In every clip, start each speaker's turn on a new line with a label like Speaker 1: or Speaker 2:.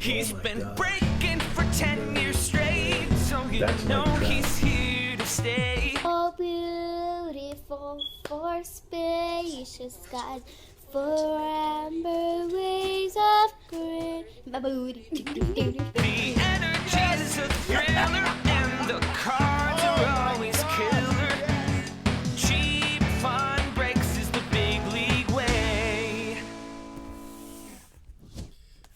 Speaker 1: He's been breaking for 10 years straight, so you know he's here to stay.
Speaker 2: Oh, beautiful for spacious skies, for amber waves of green. My booty.
Speaker 1: The energy's a thriller, and the cards are always killer. Cheap fun breaks is the big league way.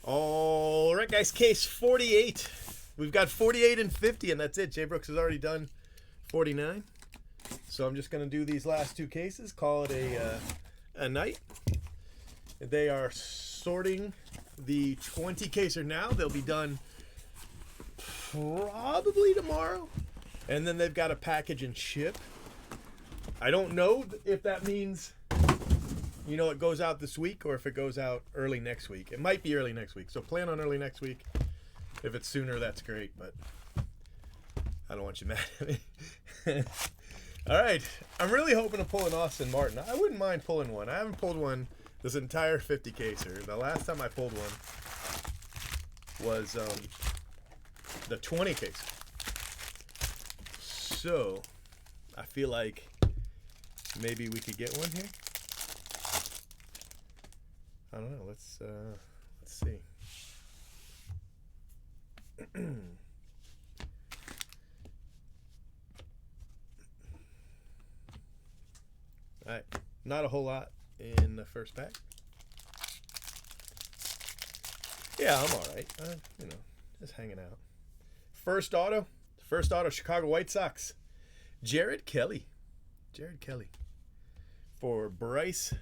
Speaker 3: All right, guys, case 48. We've got 48 and 50, and that's it. Jay Brooks has already done 49. So I'm just going to do these last two cases, call it a night. They are sorting the 20 caser now. They'll be done probably tomorrow. And then they've got to package and ship. I don't know if that means, you know, it goes out this week or if it goes out early next week. It might be early next week. So plan on early next week. If it's sooner, that's great, but I don't want you mad at me. All right. I'm really hoping to pull an Austin Martin. I wouldn't mind pulling one. I haven't pulled one this entire 50 caser. The last time I pulled one was the 20 caser. So I feel like maybe we could get one here. I don't know. Let's see. All right, not a whole lot in the first pack. Yeah, I'm all right. You know, just hanging out. First auto, Chicago White Sox. Jared Kelly for Bryce.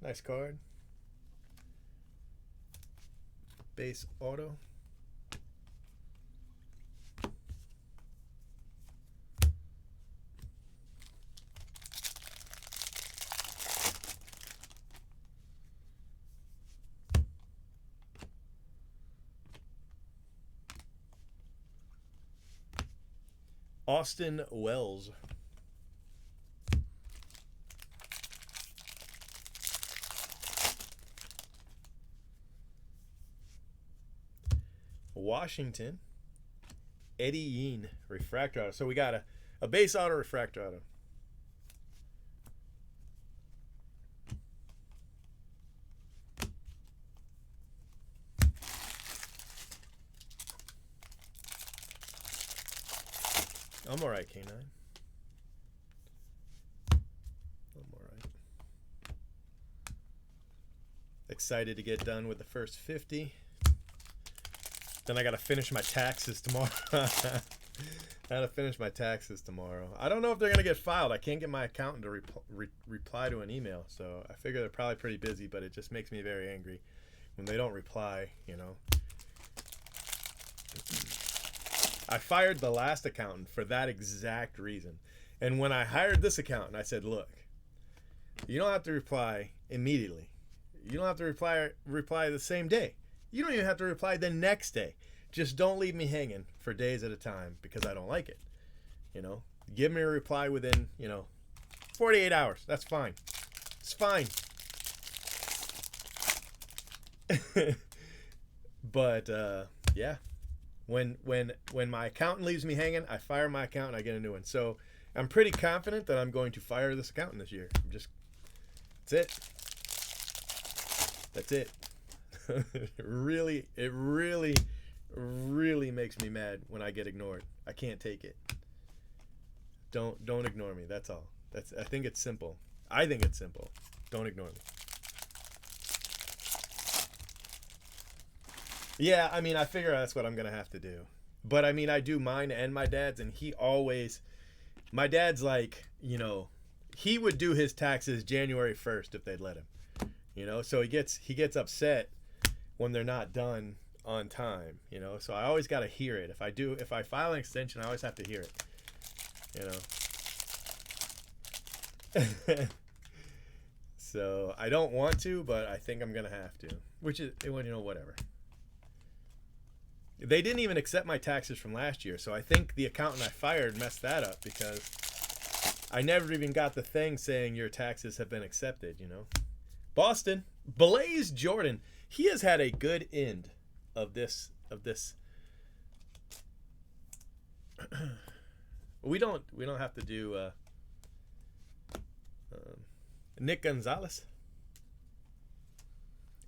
Speaker 3: Nice card. Base auto. Austin Wells. Washington, Eddie Yean, refractor auto. So we got a base auto, refractor auto. I'm all right, K9. I'm all right. Excited to get done with the first 50. Then I got to finish my taxes tomorrow. I got to finish my taxes tomorrow. I don't know if they're going to get filed. I can't get my accountant to reply to an email. So I figure they're probably pretty busy, but it just makes me very angry when they don't reply, you know. I fired the last accountant for that exact reason. And when I hired this accountant, I said, look, you don't have to reply immediately. You don't have to reply the same day. You don't even have to reply the next day. Just don't leave me hanging for days at a time because I don't like it. You know, give me a reply within, 48 hours. That's fine. It's fine. But, yeah. When my accountant leaves me hanging, I fire my accountant, I get a new one. So I'm pretty confident that I'm going to fire this accountant this year. That's it. That's it. It really makes me mad when I get ignored. I can't take it. Don't ignore me. That's all. I think it's simple. Don't ignore me. Yeah, I mean, I figure that's what I'm going to have to do. But, I mean, I do mine and my dad's, and my dad's like, he would do his taxes January 1st if they'd let him. So he gets upset when they're not done on time, So I always got to hear it. If I file an extension, I always have to hear it, So I don't want to, but I think I'm going to have to, which is, whatever. They didn't even accept my taxes from last year, so I think the accountant I fired messed that up because I never even got the thing saying your taxes have been accepted, Boston, Blaze Jordan. He has had a good end of this of this. we don't have to do Nick Gonzalez.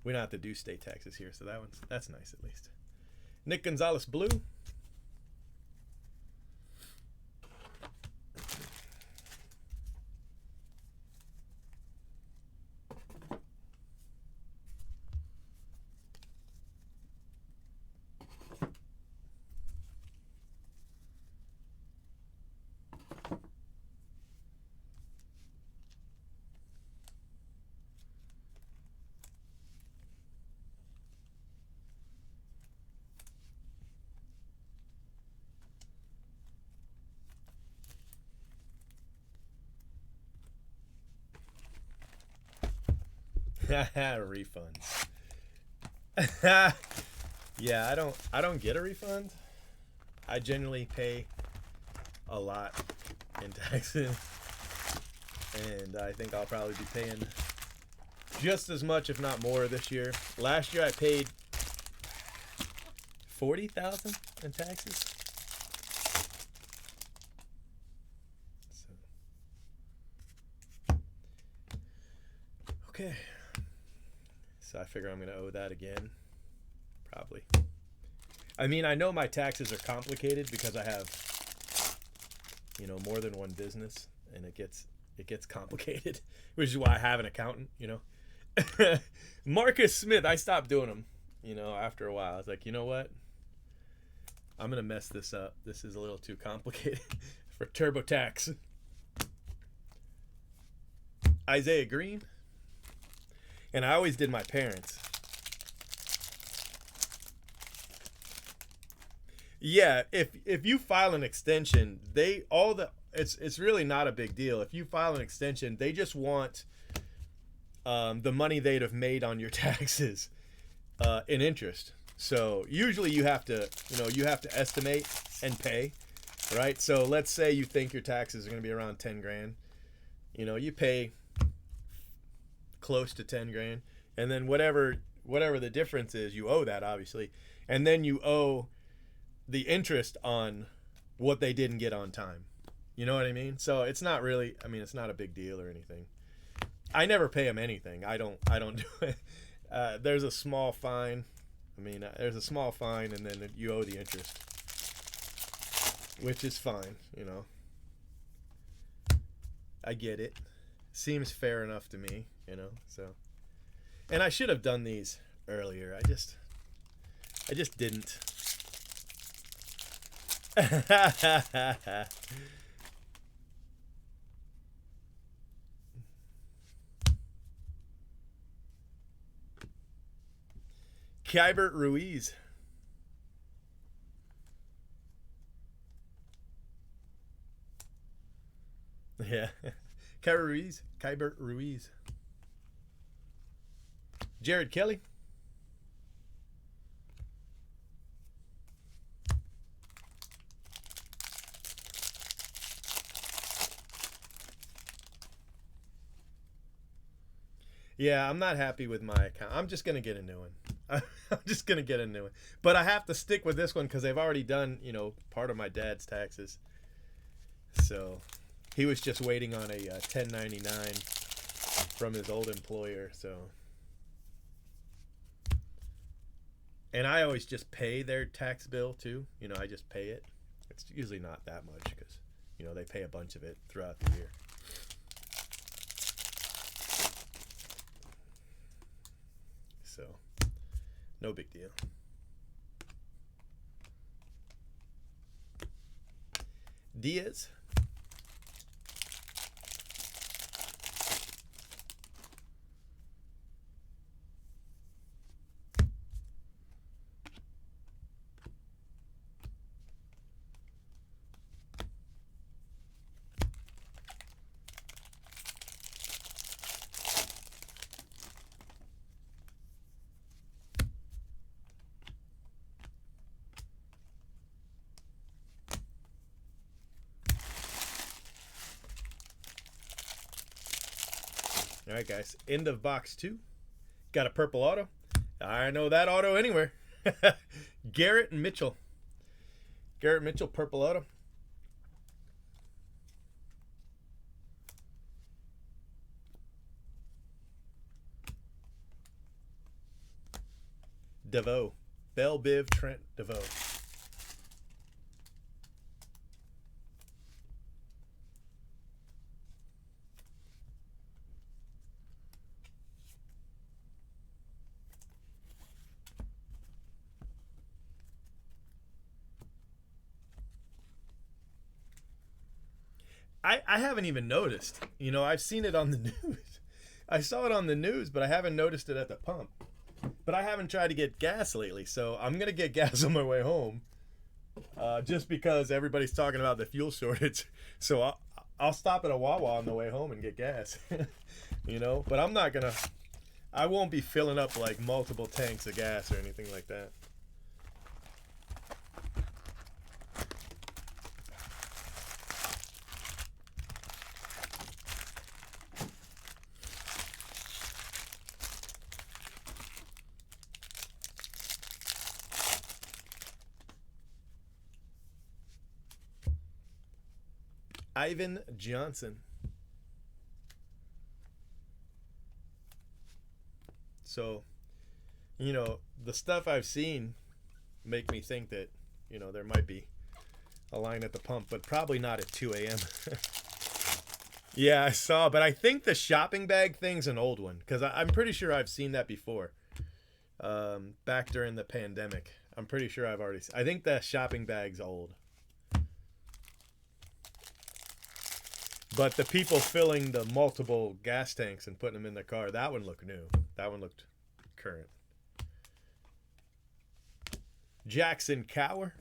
Speaker 3: We don't have to do state taxes here, so that's nice at least. Nick Gonzalez blue. Refunds. Yeah, I don't get a refund. I generally pay a lot in taxes, and I think I'll probably be paying just as much, if not more, this year. Last year I paid $40,000 in taxes. So. Okay. So I figure I'm going to owe that again. Probably. I mean, I know my taxes are complicated because I have, more than one business, and it gets complicated, which is why I have an accountant, Marcus Smith, I stopped doing them, after a while. I was like, you know what? I'm going to mess this up. This is a little too complicated for TurboTax. Isaiah Green. And I always did my parents. Yeah, if you file an extension, it's really not a big deal. If you file an extension, they just want the money they'd have made on your taxes in interest. So usually you have to estimate and pay, right? So let's say you think your taxes are going to be around 10 grand. You pay close to 10 grand, and then whatever the difference is, you owe that, obviously, and then you owe the interest on what they didn't get on time. You know what I mean? So it's not really, it's not a big deal or anything. I never pay them anything. I don't do it. There's a small fine. There's a small fine, and then you owe the interest, which is fine. I get it. Seems fair enough to me, so. And I should have done these earlier. I just didn't. Kybert Ruiz. Yeah. Kybert Ruiz. Jared Kelly. Yeah, I'm not happy with my account. I'm just going to get a new one. I'm just going to get a new one. But I have to stick with this one because they've already done, part of my dad's taxes. So he was just waiting on a 1099 from his old employer. So, and I always just pay their tax bill too. I just pay it. It's usually not that much because, they pay a bunch of it throughout the year. So, no big deal. Diaz. All right, guys. End of box 2. Got a purple auto. I know that auto anywhere. Garrett and Mitchell. Garrett Mitchell, purple auto. DeVoe. Bell Biv Trent DeVoe. I haven't even noticed. You know, I've seen it on the news. I saw it on the news, but I haven't noticed it at the pump. But I haven't tried to get gas lately, so I'm going to get gas on my way home. Just because everybody's talking about the fuel shortage. So I'll stop at a Wawa on the way home and get gas. You know, but I won't be filling up like multiple tanks of gas or anything like that. Ivan Johnson. So, you know, the stuff I've seen make me think that, you know, there might be a line at the pump, but probably not at 2 a.m. Yeah, I saw, but I think the shopping bag thing's an old one, because I'm pretty sure I've seen that before. Back during the pandemic. I'm pretty sure I think the shopping bag's old. But the people filling the multiple gas tanks and putting them in their car, that one looked new. That one looked current. Jackson Cower.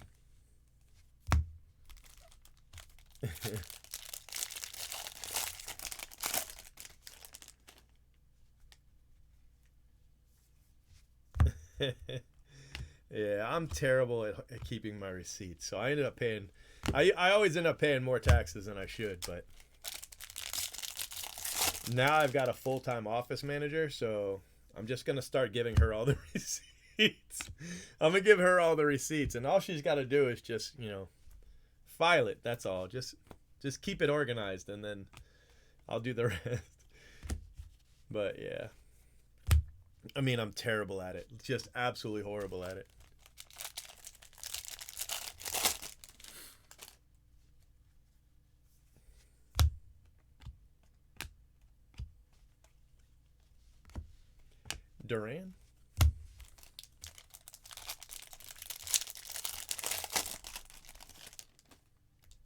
Speaker 3: Yeah, I'm terrible at keeping my receipts. So I ended up paying... I always end up paying more taxes than I should, but... Now I've got a full-time office manager, so I'm just going to start giving her all the receipts. I'm going to give her all the receipts, and all she's got to do is just, you know, file it. That's all. Just keep it organized, and then I'll do the rest. But, yeah. I mean, I'm terrible at it. Just absolutely horrible at it. Duran.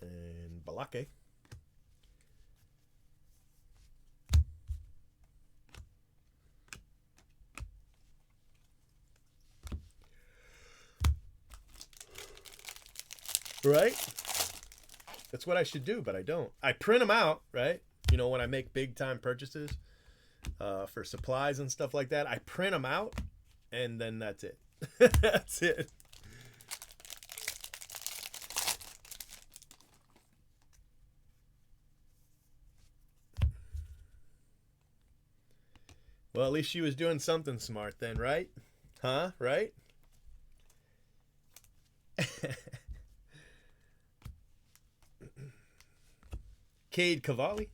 Speaker 3: And Balake. Right? That's what I should do, but I don't. I print them out, right? You know, when I make big time purchases. For supplies and stuff like that, I print them out, and then that's it. That's it. Well, at least she was doing something smart then, right? Huh? Right? Cade Cavalli.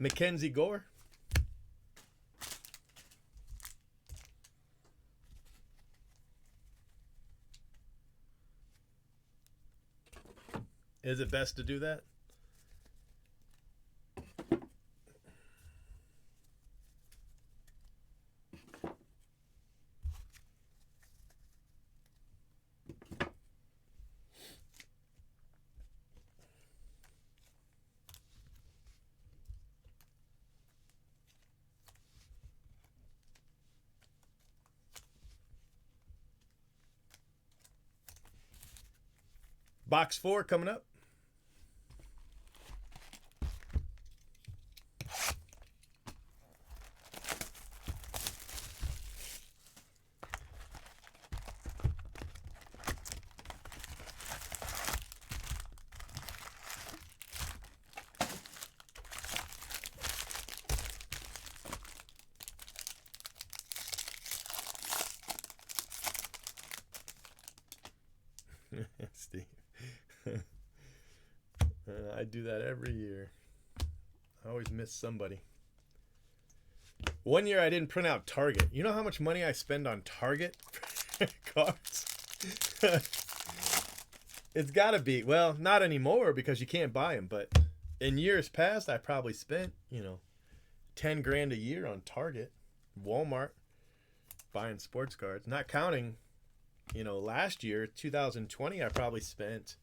Speaker 3: Mackenzie Gore. Is it best to do that? Box 4 coming up. Steve. I do that every year. I always miss somebody. One year I didn't print out Target. You know how much money I spend on Target cards? It's got to be. Well, not anymore because you can't buy them. But in years past, I probably spent, 10 grand a year on Target, Walmart, buying sports cards. Not counting, last year, 2020, I probably spent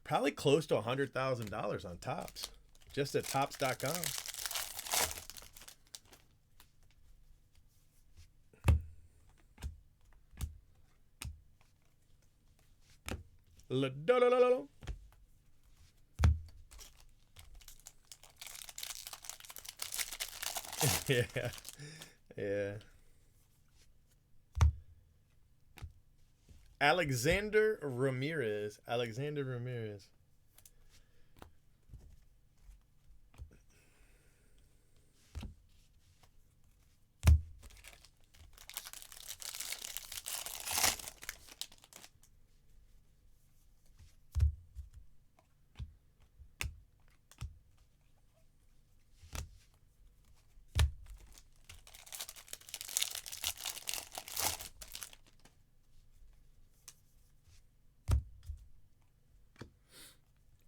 Speaker 3: probably close to $100,000 on Topps, just at Topps.com. Yeah. Yeah. Alexander Ramirez.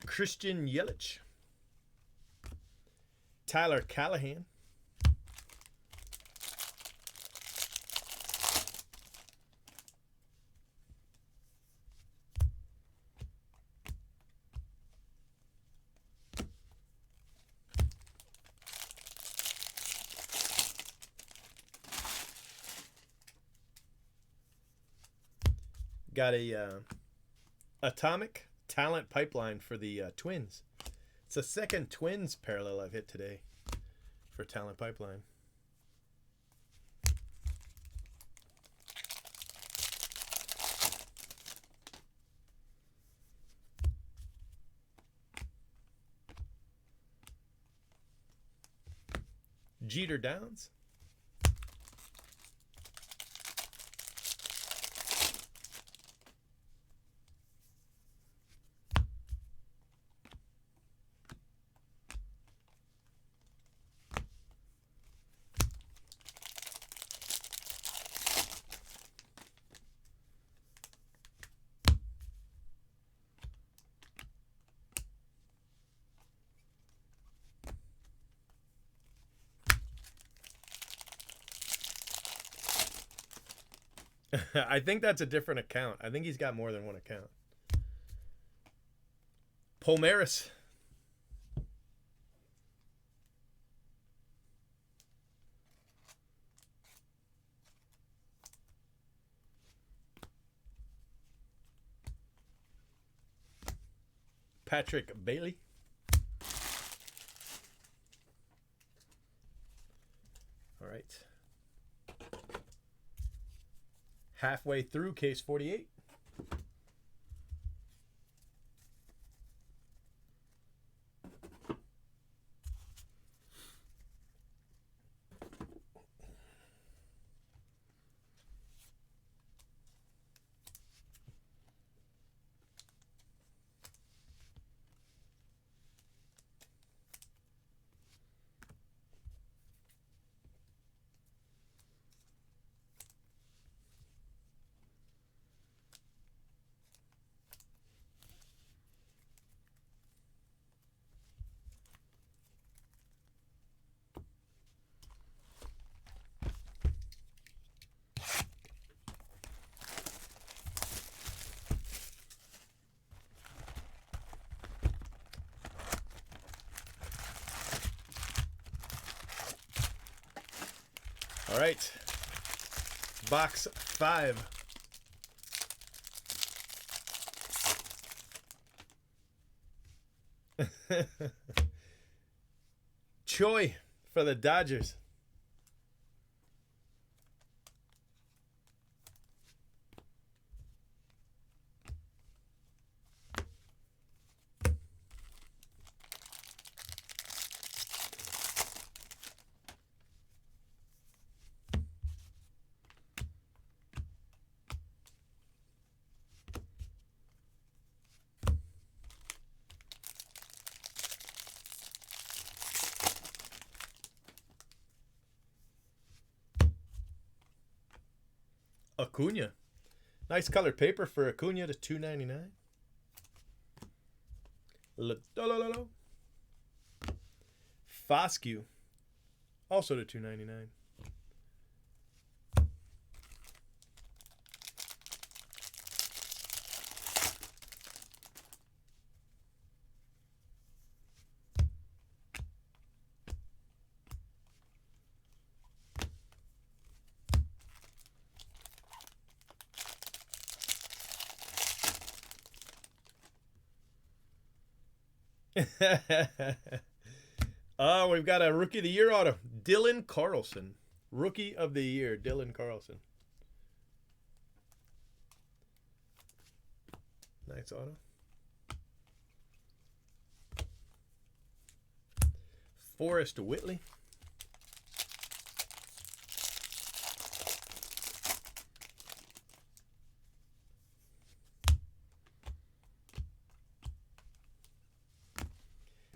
Speaker 3: Christian Yelich. Tyler Callahan. Got a Atomic Talent Pipeline for the Twins. It's the second Twins parallel I've hit today for Talent Pipeline. Jeter Downs. I think that's a different account. I think he's got more than one account. Palmaris. Patrick Bailey. All right. Halfway through case 48. All right. Box 5. Choi for the Dodgers. Acuna. Nice colored paper for Acuna to $2.99. Foscue. Also to $2.99. We've got a Rookie of the Year auto. Dylan Carlson. Rookie of the Year, Dylan Carlson. Nice auto. Forrest Whitley.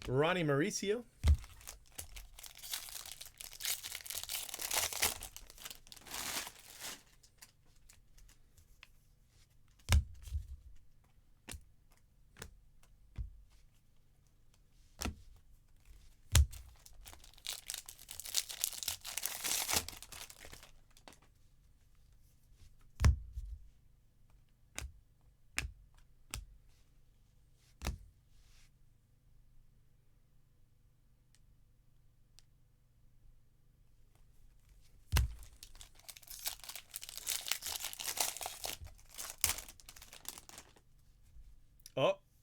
Speaker 3: Ronnie Mauricio.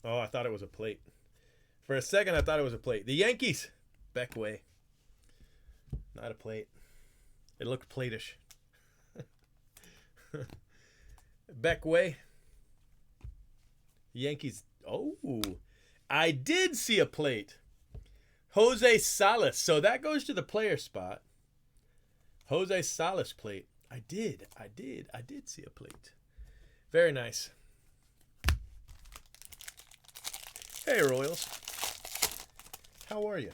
Speaker 3: Oh, I thought it was a plate. For a second, I thought it was a plate. The Yankees. Beckway. Not a plate. It looked platish. Beckway. Yankees. Oh, I did see a plate. Jose Salas. So that goes to the player spot. Jose Salas plate. I did see a plate. Very nice. Hey, Royals. How are you?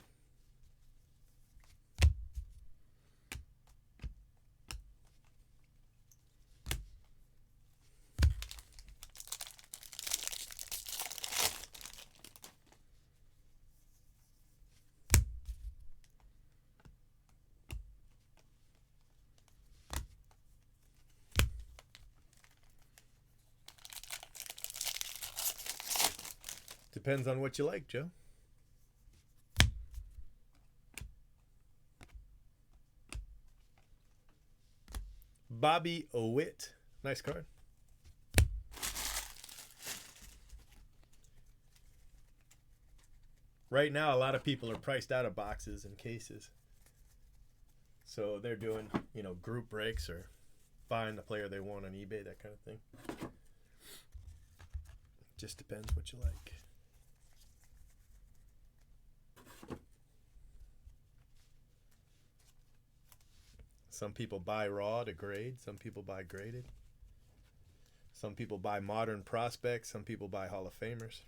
Speaker 3: Depends on what you like, Joe. Bobby Witt. Nice card. Right now, a lot of people are priced out of boxes and cases. So they're doing, group breaks or buying the player they want on eBay, that kind of thing. Just depends what you like. Some people buy raw to grade. Some people buy graded. Some people buy modern prospects. Some people buy Hall of Famers.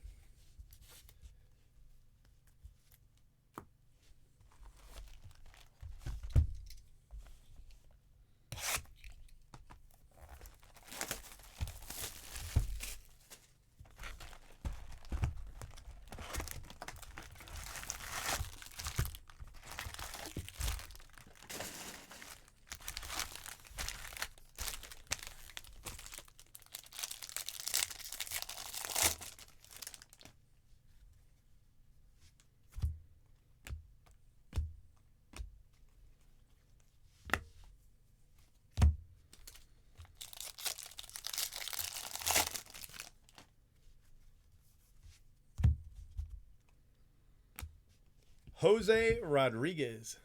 Speaker 3: Jose Rodriguez.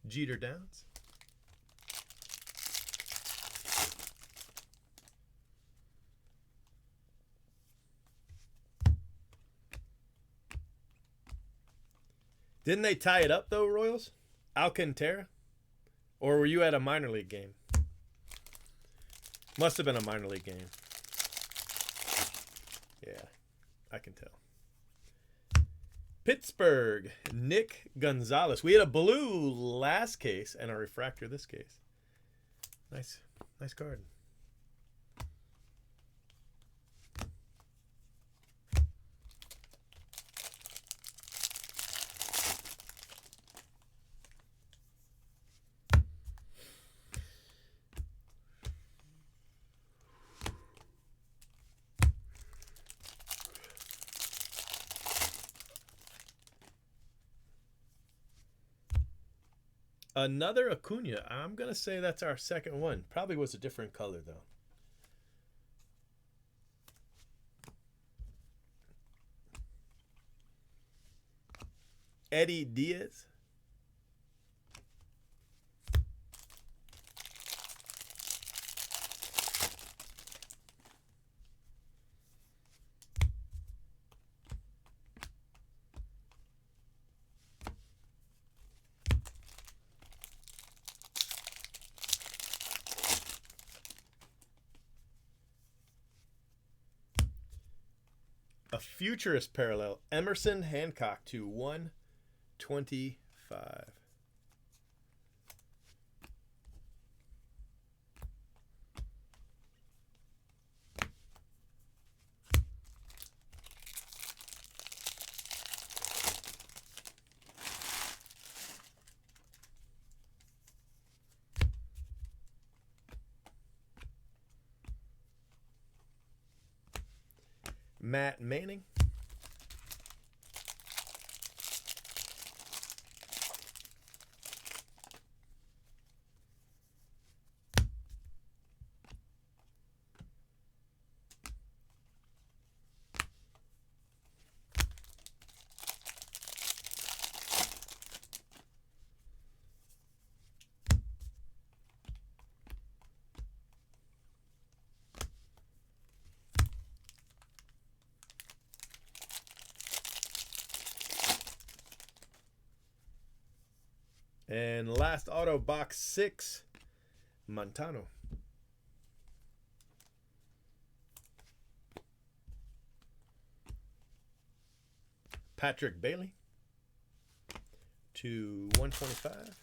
Speaker 3: Jeter Downs. Didn't they tie it up though, Royals? Alcantara? Or were you at a minor league game? Must have been a minor league game. Yeah, I can tell. Pittsburgh, Nick Gonzalez. We had a blue last case and a refractor this case. Nice card. Another Acuna. I'm going to say that's our second one. Probably was a different color, though. Eddie Diaz. A futurist parallel. Emerson Hancock to 125. Matt Manning. And last auto, box 6, Montano. Patrick Bailey to 125.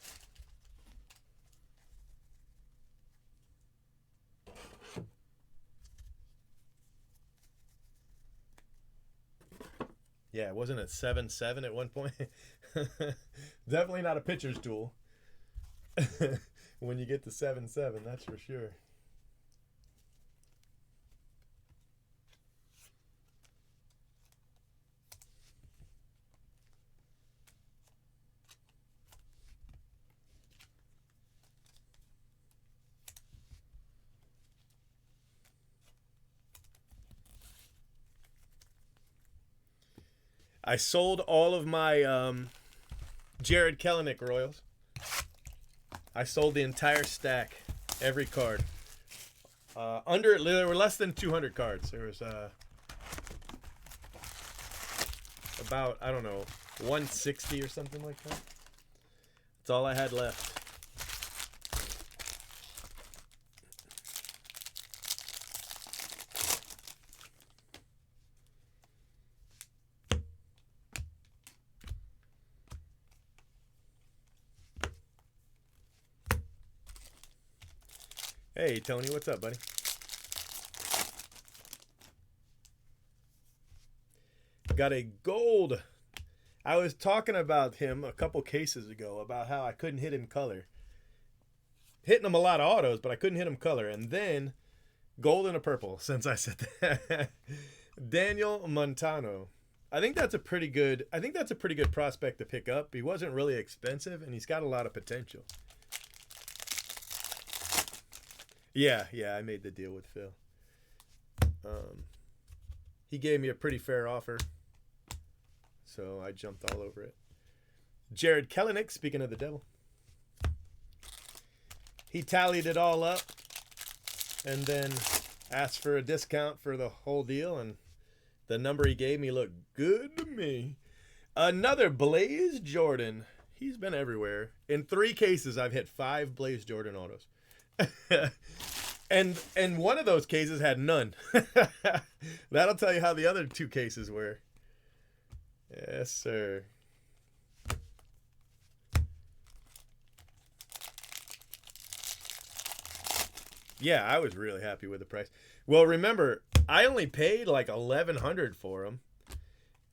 Speaker 3: Yeah, wasn't it 7-7 at one point? Definitely not a pitcher's duel. When you get to 7-7, that's for sure. I sold all of my Jared Kelenic Royals. I sold the entire stack, every card. There were less than 200 cards. There was about, I don't know, 160 or something like that. That's all I had left. Hey, Tony, what's up, buddy? Got a gold. I was talking about him a couple cases ago about how I couldn't hit him color. Hitting him a lot of autos, but I couldn't hit him color. And then gold and a purple, since I said that. Daniel Montano. I think that's a pretty good prospect to pick up. He wasn't really expensive, and he's got a lot of potential. Yeah, I made the deal with Phil. He gave me a pretty fair offer, so I jumped all over it. Jared Kellenick, speaking of the devil, he tallied it all up and then asked for a discount for the whole deal, and the number he gave me looked good to me. Another Blaze Jordan. He's been everywhere. In 3 cases, I've hit 5 Blaze Jordan autos. And one of those cases had none. That'll tell you how the other 2 cases were. Yes, sir. Yeah, I was really happy with the price. Well, remember, I only paid like $1,100 for them,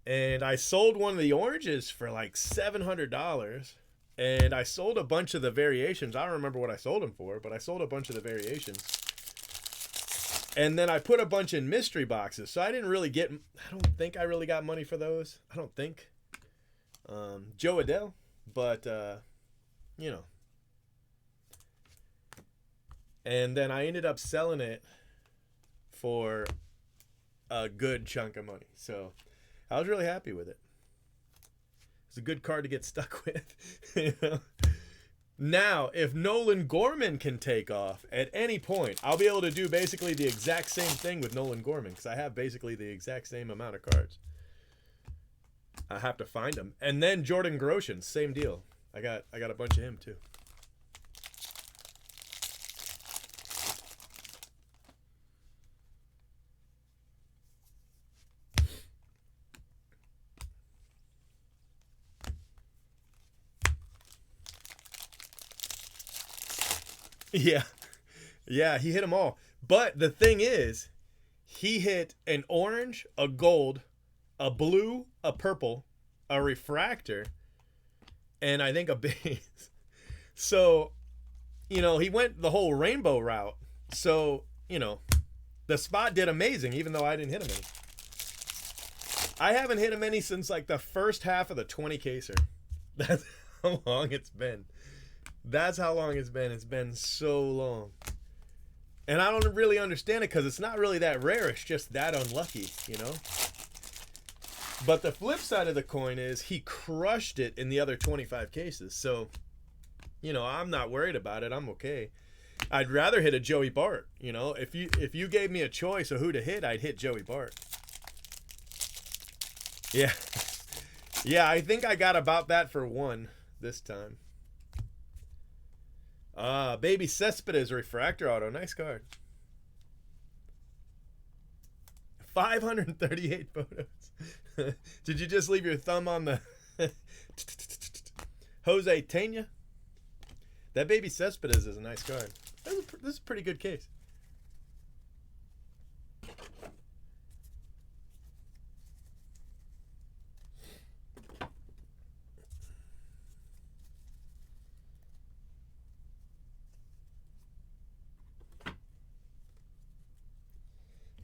Speaker 3: and I sold one of the oranges for like $700. And I sold a bunch of the variations. I don't remember what I sold them for, but I sold a bunch of the variations. And then I put a bunch in mystery boxes. So I didn't really get, I don't think I really got money for those. I don't think. Joe Adele. But, you know. And then I ended up selling it for a good chunk of money. So I was really happy with it. It's a good card to get stuck with. You know? Now, if Nolan Gorman can take off at any point, I'll be able to do basically the exact same thing with Nolan Gorman, because I have basically the exact same amount of cards. I have to find them. And then Jordan Grosjean, same deal. I got a bunch of him too. Yeah, he hit them all. But the thing is, he hit an orange, a gold, a blue, a purple, a refractor, and I think a base. So, you know, he went the whole rainbow route. So, you know, the spot did amazing, even though I didn't hit him any. I haven't hit him any since like the first half of the 20 caser. That's how long it's been. That's how long it's been. It's been so long. And I don't really understand it because it's not really that rare. It's just that unlucky, you know? But the flip side of the coin is he crushed it in the other 25 cases. So, you know, I'm not worried about it. I'm okay. I'd rather hit a Joey Bart, you know? If you gave me a choice of who to hit, I'd hit Joey Bart. Yeah. Yeah, I think I got about that for 1 this time. Baby Cespedes refractor auto. Nice card. 538 photos. Did you just leave your thumb on the Jose Tena? That Baby Cespedes is a nice card. This is a pretty good case.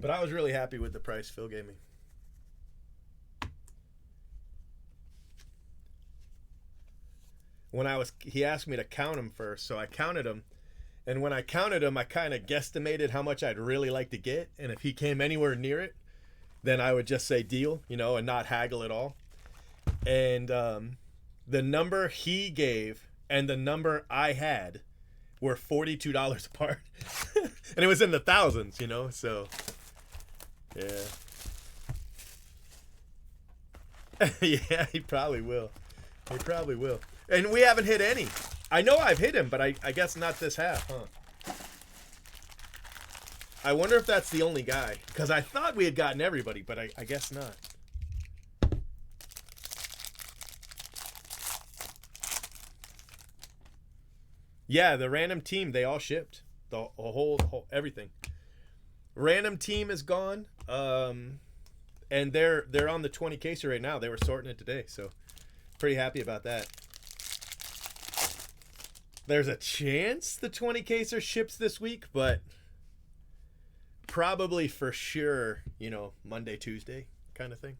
Speaker 3: But I was really happy with the price Phil gave me. He asked me to count them first, so I counted them. And when I counted them, I kind of guesstimated how much I'd really like to get. And if he came anywhere near it, then I would just say deal, you know, and not haggle at all. And the number he gave and the number I had were $42 apart. And it was in the thousands, you know, so... Yeah. Yeah, he probably will. He probably will. And we haven't hit any. I know I've hit him, but I guess not this half, huh? I wonder if that's the only guy. Because I thought we had gotten everybody, but I guess not. Yeah, the random team, they all shipped. The whole everything. Random team is gone. And they're on the 20 caser right now. They were sorting it today, so pretty happy about that. There's a chance the 20 caser ships this week, but probably for sure, you know, Monday, Tuesday kind of thing.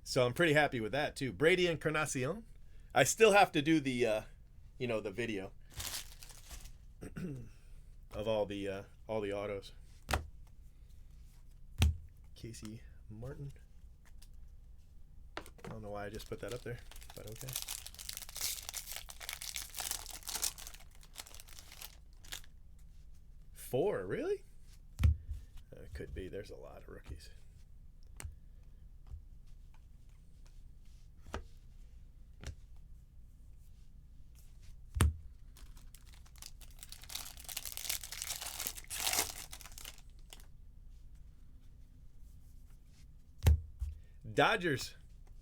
Speaker 3: So I'm pretty happy with that too. Brady Encarnacion. I still have to do the, you know, the video. of all the autos. Casey Martin. I don't know why I just put that up there, but okay. Four, really? It could be. There's a lot of rookies. Dodgers,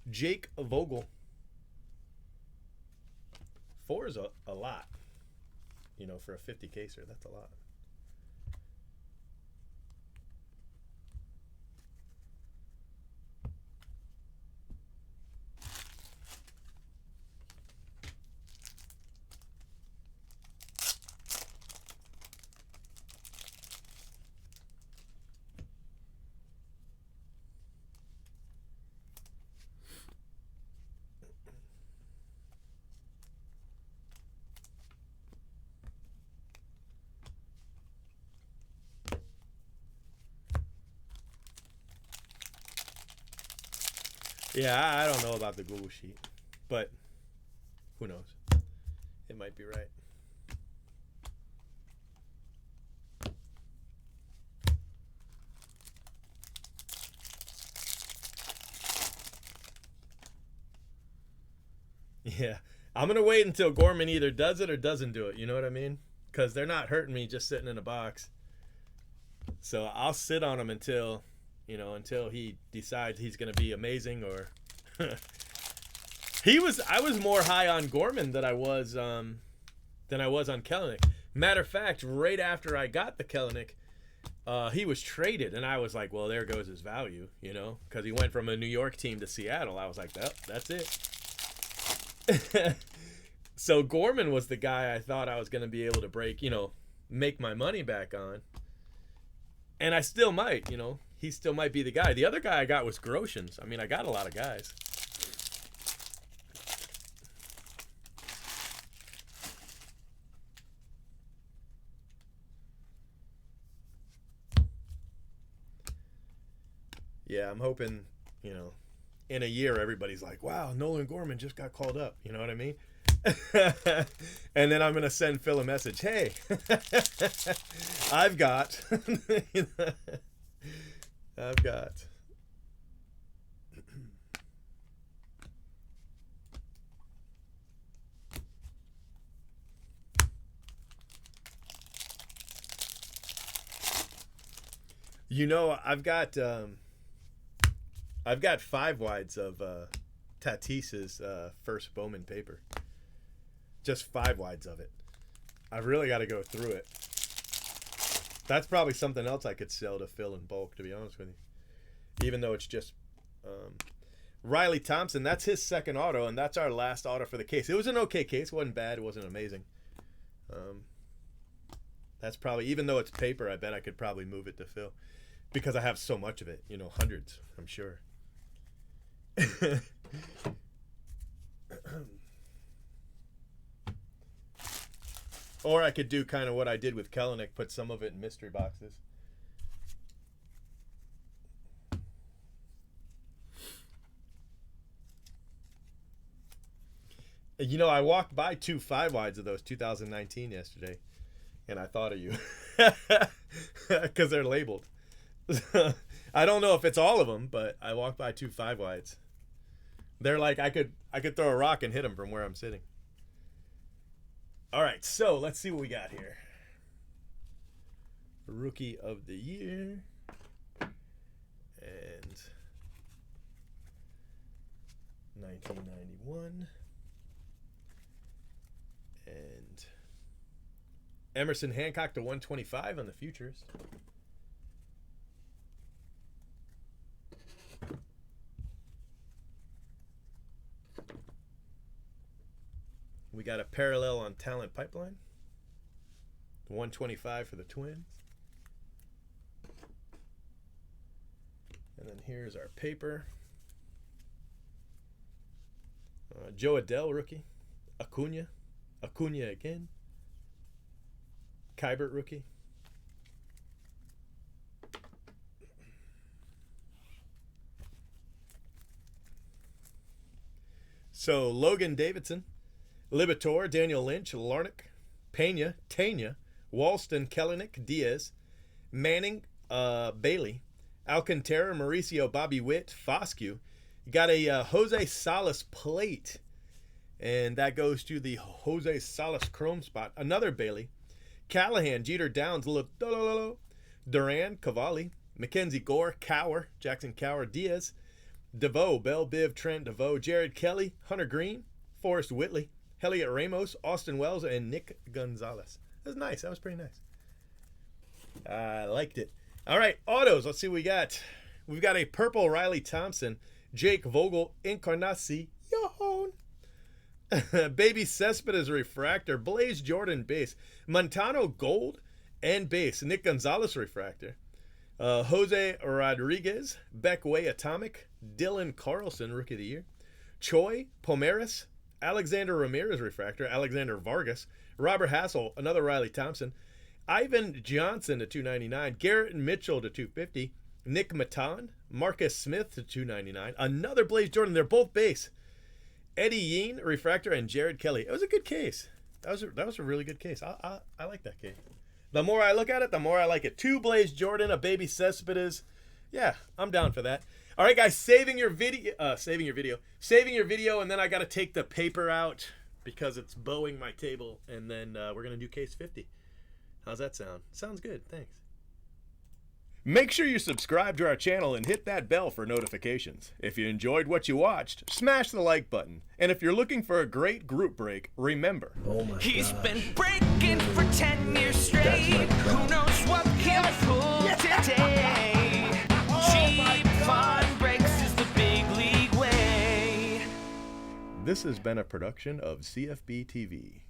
Speaker 3: Jake Vogel. 4 is a lot. You know, for a 50 caser, that's a lot. Yeah, I don't know about the Google Sheet, but who knows? It might be right. Yeah, I'm going to wait until Gorman either does it or doesn't do it. You know what I mean? Because they're not hurting me just sitting in a box. So I'll sit on him until, you know, until he decides he's going to be amazing or... I was more high on Gorman than I was on Kelenic. Matter of fact, right after I got the Kelenic, he was traded, and I was like, well, there goes his value, you know, because he went from a New York team to Seattle. I was like, that's it. So Gorman was the guy I thought I was going to be able to break, you know, make my money back on. And I still might, you know. He still might be the guy. The other guy I got was Groshans. I mean, I got a lot of guys. Yeah, I'm hoping, you know, in a year everybody's like, wow, Nolan Gorman just got called up. You know what I mean? And then I'm going to send Phil a message. Hey, I've got. I've got. You know, I've got 5 wides of Tatis's first Bowman paper. Just 5 wides of it. I've really got to go through it. That's probably something else I could sell to Phil in bulk, to be honest with you. Even though it's just Riley Thompson. That's his second auto, and that's our last auto for the case. It was an okay case. It wasn't bad. It wasn't amazing. That's probably, even though it's paper, I bet I could probably move it to Phil. Because I have so much of it. You know, hundreds, I'm sure. Or I could do kind of what I did with Kelenic, put some of it in mystery boxes. You know, I walked by 2 5-wides of those 2019 yesterday, and I thought of you. Because they're labeled. I don't know if it's all of them, but I walked by 2 5-wides. They're like, I could throw a rock and hit them from where I'm sitting. All right, so let's see what we got here. Rookie of the Year. And 1991. And Emerson Hancock to 125 on the futures. We got a parallel on Talent Pipeline. 125 for the Twins. And then here's our paper. Joe Adell, rookie. Acuna again. Kybert, rookie. So Logan Davidson, Libator, Daniel Lynch, Larnick, Pena, Tanya, Walston, Kellenick, Diaz, Manning, Bailey, Alcantara, Mauricio, Bobby Witt, Foscue. You got a Jose Salas plate, and that goes to the Jose Salas chrome spot. Another Bailey, Callahan, Jeter, Downs, Duran, Cavalli, Mackenzie Gore, Cower, Jackson Cower, Diaz, DeVoe, Bell, Biv, Trent, DeVoe, Jared Kelly, Hunter Green, Forrest Whitley, Elliot Ramos, Austin Wells, and Nick Gonzalez. That was nice. That was pretty nice. I liked it. All right, autos. Let's see what we got. We've got a purple Riley Thompson, Jake Vogel, Encarnacion, Baby Cespedes refractor, Blaze Jordan base, Montano gold and base, Nick Gonzalez refractor, Jose Rodriguez, Beckway atomic, Dylan Carlson rookie of the year, Choi Pomeris, Alexander Ramirez refractor, Alexander Vargas, Robert Hassel, another Riley Thompson, Ivan Johnson to 299, Garrett Mitchell to 250, Nick Matan, Marcus Smith to 299, another Blaze Jordan. They're both base. Eddie Yeen refractor and Jared Kelly. It was a good case. That was a really good case. I like that case. The more I look at it, the more I like it. 2 Blaze Jordan, a Baby Cespedes. Yeah, I'm down for that. All right, guys, saving your video, and then I got to take the paper out because it's bowing my table, and then we're gonna do case 50. How's that sound? Sounds good. Thanks. Make sure you subscribe to our channel and hit that bell for notifications. If you enjoyed what you watched, smash the like button. And if you're looking for a great group break, remember.
Speaker 1: He's been breaking for 10 years straight. Who knows what he'll pull today? Cheap fun breaks is the big league way.
Speaker 3: This has been a production of CFB TV.